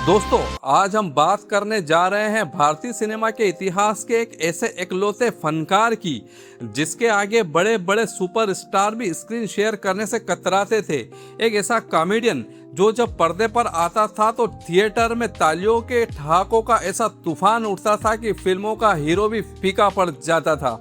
दोस्तों, आज हम बात करने जा रहे हैं भारतीय सिनेमा के इतिहास के एक ऐसे इकलौते फनकार की जिसके आगे बड़े बड़े सुपरस्टार भी स्क्रीन शेयर करने से कतराते थे। एक ऐसा कॉमेडियन जो जब पर्दे पर आता था तो थिएटर में तालियों के ठहाकों का ऐसा तूफान उठता था कि फिल्मों का हीरो भी फीका पड़ जाता था।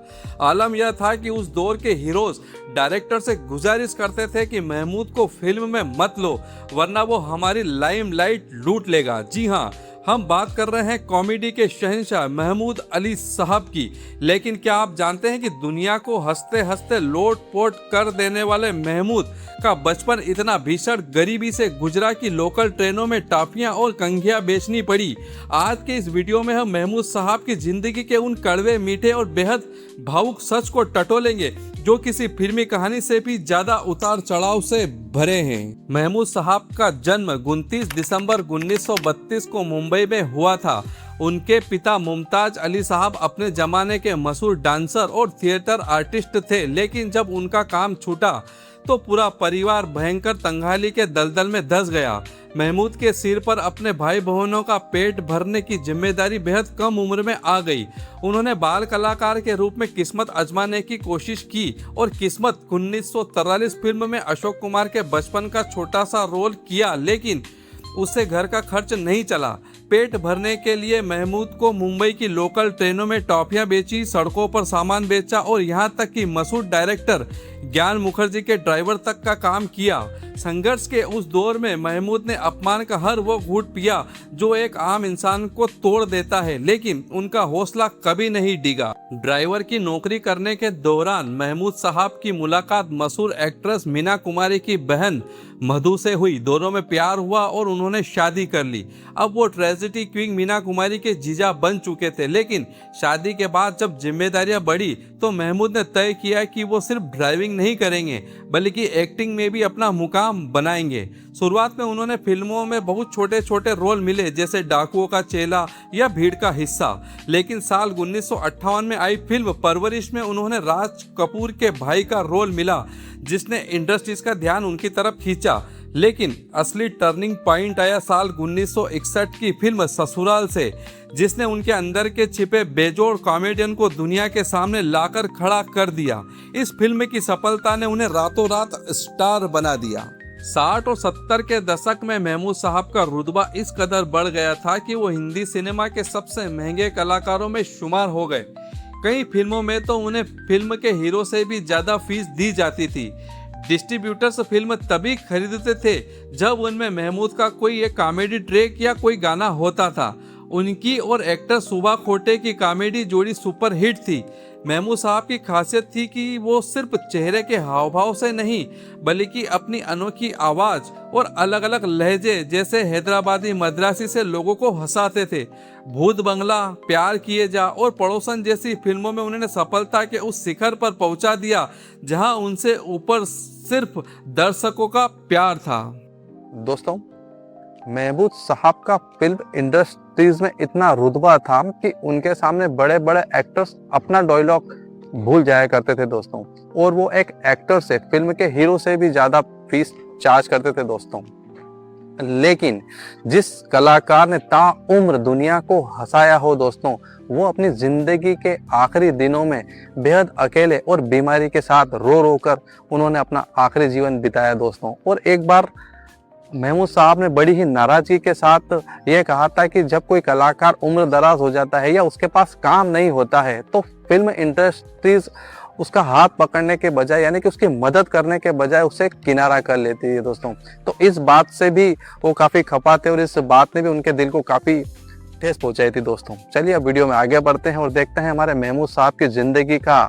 आलम यह था कि उस दौर के हीरोज डायरेक्टर से गुजारिश करते थे कि महमूद को फिल्म में मत लो, वरना वो हमारी लाइमलाइट लूट लेगा। जी हाँ, हम बात कर रहे हैं कॉमेडी के शहंशाह महमूद अली साहब की। लेकिन क्या आप जानते हैं कि दुनिया को हंसते हंसते लोट पोट कर देने वाले महमूद का बचपन इतना भीषण गरीबी से गुजरा कि लोकल ट्रेनों में टॉफियां और कंघियां बेचनी पड़ी। आज के इस वीडियो में हम महमूद साहब की जिंदगी के उन कड़वे, मीठे और बेहद भावुक सच को टटोलेंगे जो किसी फिल्मी कहानी से भी ज्यादा उतार चढ़ाव से भरे हैं। महमूद साहब का जन्म 29 दिसंबर 1932 को मुंबई में हुआ था। उनके पिता मुमताज अली साहब अपने जमाने के मशहूर डांसर और थिएटर आर्टिस्ट थे, लेकिन जब उनका काम छूटा तो पूरा परिवार भयंकर तंगहाली के दलदल में धंस गया। महमूद के सिर पर अपने भाई बहनों का पेट भरने की जिम्मेदारी बेहद कम उम्र में आ गई। उन्होंने बाल कलाकार के रूप में किस्मत आजमाने की कोशिश की और किस्मत 1943 फिल्म में अशोक कुमार के बचपन का छोटा सा रोल किया, लेकिन उससे घर का खर्च नहीं चला। पेट भरने के लिए महमूद को मुंबई की लोकल ट्रेनों में टॉफियां बेची, सड़कों पर सामान बेचा और यहाँ तक कि मशहूर डायरेक्टर ज्ञान मुखर्जी के ड्राइवर तक का काम किया। संघर्ष के उस दौर में महमूद ने अपमान का हर वो घूंट पिया जो एक आम इंसान को तोड़ देता है, लेकिन उनका हौसला कभी नहीं डिगा। ड्राइवर की नौकरी करने के दौरान महमूद साहब की मुलाकात मशहूर एक्ट्रेस मीना कुमारी की बहन मधु से हुई। दोनों में प्यार हुआ और उन्होंने शादी कर ली। अब वो ट्रेजेडी क्वीन मीना कुमारी के जीजा बन चुके थे, लेकिन शादी के बाद जब जिम्मेदारियां बढ़ी तो महमूद ने तय किया कि वो सिर्फ ड्राइविंग नहीं करेंगे बल्कि एक्टिंग में भी अपना मुकाम बनाएंगे। शुरुआत में उन्होंने फिल्मों में बहुत छोटे छोटे रोल मिले, जैसे डाकुओं का चेला या भीड़ का हिस्सा, लेकिन साल 1958 में आई फिल्म परवरिश में उन्होंने राज कपूर के भाई का रोल मिला, जिसने इंडस्ट्रीज का ध्यान उनकी तरफ खींचा। लेकिन असली टर्निंग पॉइंट आया साल 1961 की फिल्म ससुराल से, जिसने उनके अंदर के छिपे बेजोड़ कॉमेडियन को दुनिया के सामने लाकर खड़ा कर दिया। इस फिल्म की सफलता ने उन्हें रातों रात स्टार बना दिया। 60 और 70 के दशक में महमूद साहब का रुतबा इस कदर बढ़ गया था कि वो हिंदी सिनेमा के सबसे महंगे कलाकारों में शुमार हो गए। कई फिल्मों में तो उन्हें फिल्म के हीरो से भी ज्यादा फीस दी जाती थी। डिस्ट्रीब्यूटर्स फिल्म तभी खरीदते थे जब उनमें महमूद का कोई एक कॉमेडी ट्रैक या कोई गाना होता था। उनकी और एक्टर सुभा खोटे की कॉमेडी जोड़ी सुपर हिट थी। महमूद साहब की खासियत थी कि वो सिर्फ चेहरे के हाव भाव से नहीं बल्कि अपनी अनोखी आवाज और अलग अलग लहजे, जैसे हैदराबादी, मद्रासी से लोगों को हंसाते थे। भूत बंगला, प्यार किए जा और पड़ोसन जैसी फिल्मों में उन्होंने सफलता के उस शिखर पर पहुंचा दिया जहां उनसे ऊपर सिर्फ दर्शकों का प्यार था। दोस्तों, महमूद साहब का फिल्म इंडस्ट्रीज में इतना रुतबा था कि उनके सामने बड़े बड़े एक्टर्स अपना डायलॉग भूल जाया करते थे दोस्तों, और वो एक एक्टर से, फिल्म के हीरो से भी ज्यादा फीस चार्ज करते थे दोस्तों। लेकिन जिस कलाकार ने ताउम्र दुनिया को हंसाया हो दोस्तों, वो अपनी जिंदगी के आखिरी दिनों में बेहद अकेले और बीमारी के साथ रो रो कर उन्होंने अपना आखिरी जीवन बिताया दोस्तों। और एक बार महमूद साहब ने बड़ी ही नाराजगी के साथ ये कहा था कि जब कोई कलाकार उम्र दराज हो जाता है या उसके पास काम नहीं होता है तो फिल्म इंडस्ट्रीज उसका हाथ पकड़ने के बजाय, यानी कि उसकी मदद करने के बजाय, उसे किनारा कर लेती है दोस्तों। तो इस बात से भी वो काफ़ी खपा थे और इस बात ने भी उनके दिल को काफ़ी ठेस पहुंचाई थी दोस्तों। चलिए अब वीडियो में आगे बढ़ते हैं और देखते हैं हमारे महमूद साहब की जिंदगी का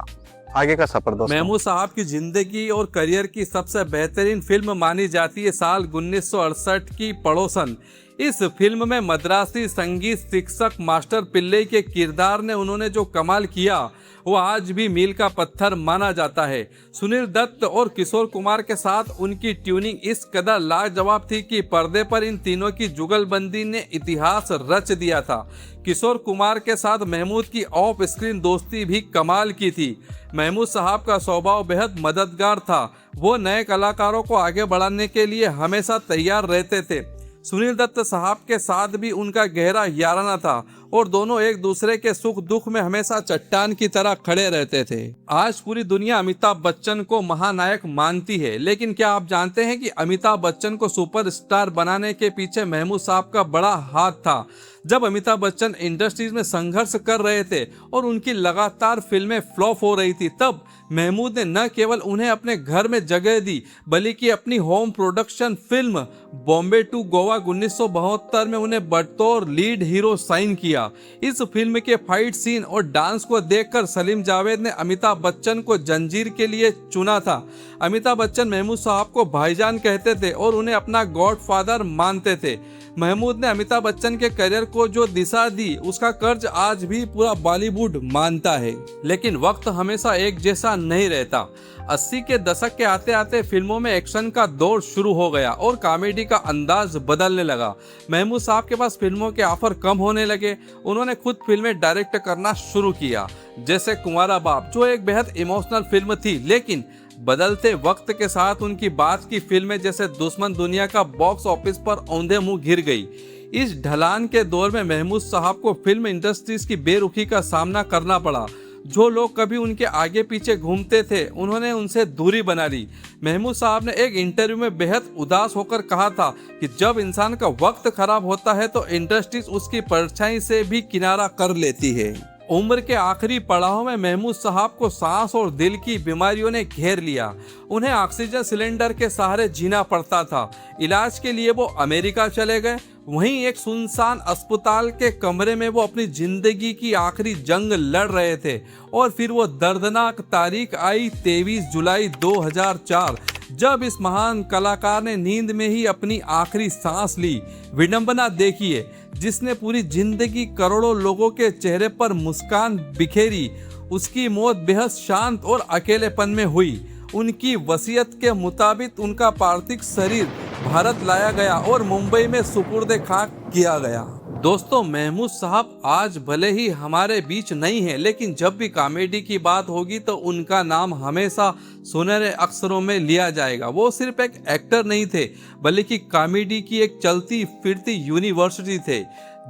आगे का सफर दोस्तों। महमूद साहब की जिंदगी और करियर की सबसे बेहतरीन फिल्म मानी जाती है साल 1968 की पड़ोसन। इस फिल्म में मद्रासी संगीत शिक्षक मास्टर पिल्ले के किरदार ने उन्होंने जो कमाल किया वो आज भी मील का पत्थर माना जाता है। सुनील दत्त और किशोर कुमार के साथ उनकी ट्यूनिंग इस कदर लाजवाब थी कि पर्दे पर इन तीनों की जुगलबंदी ने इतिहास रच दिया था। किशोर कुमार के साथ महमूद की ऑफ स्क्रीन दोस्ती भी कमाल की थी। महमूद साहब का स्वभाव बेहद मददगार था। वो नए कलाकारों को आगे बढ़ाने के लिए हमेशा तैयार रहते थे। सुनील दत्त साहब के साथ भी उनका गहरा याराना था और दोनों एक दूसरे के सुख दुख में हमेशा चट्टान की तरह खड़े रहते थे। आज पूरी दुनिया अमिताभ बच्चन को महानायक मानती है, लेकिन क्या आप जानते हैं कि अमिताभ बच्चन को सुपरस्टार बनाने के पीछे महमूद साहब का बड़ा हाथ था। जब अमिताभ बच्चन इंडस्ट्रीज में संघर्ष कर रहे थे और उनकी लगातार फिल्में फ्लॉप हो रही थी, तब महमूद ने न केवल उन्हें अपने घर में जगह दी, बल्कि अपनी home production film Bombay to Goa 1972 में उन्हें बतौर लीड हीरो साइन किया। इस फिल्म के फाइट सीन और डांस को देखकर सलीम जावेद ने अमिताभ बच्चन को जंजीर के लिए चुना था। अमिताभ बच्चन महमूद साहब को भाईजान कहते थे और उन्हें अपना गॉडफादर मानते थे। महमूद ने अमिताभ बच्चन के करियर को जो दिशा दी, उसका कर्ज आज भी पूरा बॉलीवुड मानता है। लेकिन वक्त हमेशा एक जैसा नहीं रहता। 80 के दशक के आते आते फिल्मों में एक्शन का दौर शुरू हो गया और कॉमेडी का अंदाज बदलने लगा। महमूद साहब के पास फिल्मों के ऑफर कम होने लगे। उन्होंने खुद फिल्में डायरेक्ट करना शुरू किया, जैसे कुंवारा बाप, जो एक बेहद इमोशनल फिल्म थी। लेकिन बदलते वक्त के साथ उनकी बात की फिल्में जैसे दुश्मन दुनिया का बॉक्स ऑफिस पर औंधे मुंह गिर गई। इस ढलान के दौर में महमूद साहब को फिल्म इंडस्ट्रीज की बेरुखी का सामना करना पड़ा। जो लोग कभी उनके आगे पीछे घूमते थे, उन्होंने उनसे दूरी बना ली। महमूद साहब ने एक इंटरव्यू में बेहद उदास होकर कहा था कि जब इंसान का वक्त खराब होता है तो इंडस्ट्रीज उसकी परछाई से भी किनारा कर लेती है। उम्र के आखिरी पड़ाव में महमूद साहब को सांस और दिल की बीमारियों ने घेर लिया। उन्हें ऑक्सीजन सिलेंडर के सहारे जीना पड़ता था। इलाज के लिए वो अमेरिका चले गए। वहीं एक सुनसान अस्पताल के कमरे में वो अपनी जिंदगी की आखिरी जंग लड़ रहे थे। और फिर वो दर्दनाक तारीख आई 23 जुलाई 2004, जब इस महान कलाकार ने नींद में ही अपनी आखिरी सांस ली। विडंबना देखिए, जिसने पूरी जिंदगी करोड़ों लोगों के चेहरे पर मुस्कान बिखेरी, उसकी मौत बेहद शांत और अकेलेपन में हुई। उनकी वसीयत के मुताबिक उनका पार्थिव शरीर भारत लाया गया और मुंबई में सुपुर्द खाक किया गया। दोस्तों, महमूद साहब आज भले ही हमारे बीच नहीं है, लेकिन जब भी कॉमेडी की बात होगी तो उनका नाम हमेशा सुनहरे अक्षरों में लिया जाएगा। वो सिर्फ एक एक्टर नहीं थे, बल्कि कॉमेडी की एक चलती फिरती यूनिवर्सिटी थे,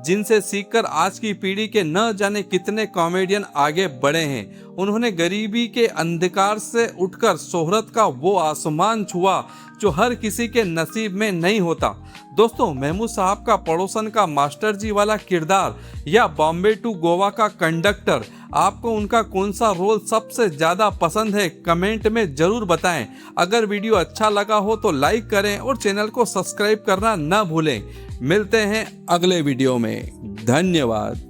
जिनसे सीखकर आज की पीढ़ी के न जाने कितने कॉमेडियन आगे बढ़े हैं। उन्होंने गरीबी के अंधकार से उठकर शोहरत का वो आसमान छुआ जो हर किसी के नसीब में नहीं होता। दोस्तों, महमूद साहब का पड़ोसन का मास्टर जी वाला किरदार या बॉम्बे टू गोवा का कंडक्टर, आपको उनका कौन सा रोल सबसे ज्यादा पसंद है, कमेंट में जरूर बताएं। अगर वीडियो अच्छा लगा हो तो लाइक करें और चैनल को सब्सक्राइब करना न भूलें। मिलते हैं अगले वीडियो में। धन्यवाद।